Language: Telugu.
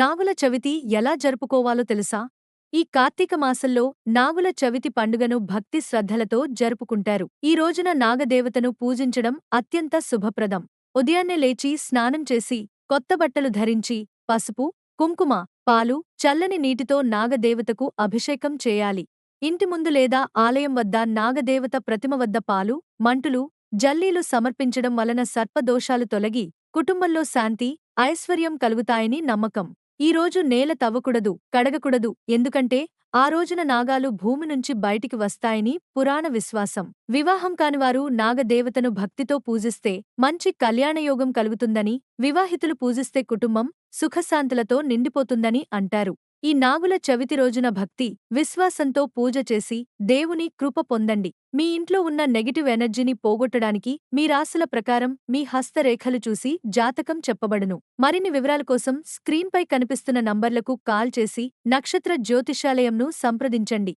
నాగుల చవితి ఎలా జరుపుకోవాలో తెలుసా? ఈ కార్తీక మాసంలో నాగుల చవితి పండుగను భక్తి శ్రద్ధలతో జరుపుకుంటారు. ఈ రోజున నాగదేవతను పూజించడం అత్యంత శుభప్రదం. ఉదయాన్నే లేచి స్నానం చేసి, కొత్త బట్టలు ధరించి, పసుపు, కుంకుమ, పాలు, చల్లని నీటితో నాగదేవతకు అభిషేకం చేయాలి. ఇంటి ముందు లేదా ఆలయం వద్ద నాగదేవత ప్రతిమ వద్ద పాలు, మంటులు, జల్లీలు సమర్పించడం వలన సర్పదోషాలు తొలగి, కుటుంబంలో శాంతి, ఐశ్వర్యం కలుగుతాయని నమ్మకం. ఈ రోజు నేల తవ్వకూడదు, కడగకూడదు, ఎందుకంటే ఆ రోజున నాగాలు భూమి నుంచి బయటికి వస్తాయని పురాణ విశ్వాసం. వివాహం కానివారు నాగదేవతను భక్తితో పూజిస్తే మంచి కళ్యాణయోగం కలుగుతుందని, వివాహితులు పూజిస్తే కుటుంబం సుఖశాంతులతో నిండిపోతుందని అంటారు. ఈ నాగుల చవితి రోజున భక్తి, విశ్వాసంతో పూజ చేసి దేవుని కృప పొందండి. మీ ఇంట్లో ఉన్న నెగటివ్ ఎనర్జీని పోగొట్టడానికి మీ రాశుల ప్రకారం మీ హస్తరేఖలు చూసి జాతకం చెప్పబడును. మరిన్ని వివరాల కోసం స్క్రీన్పై కనిపిస్తున్న నంబర్లకు కాల్ చేసి నక్షత్ర జ్యోతిషాలయంను సంప్రదించండి.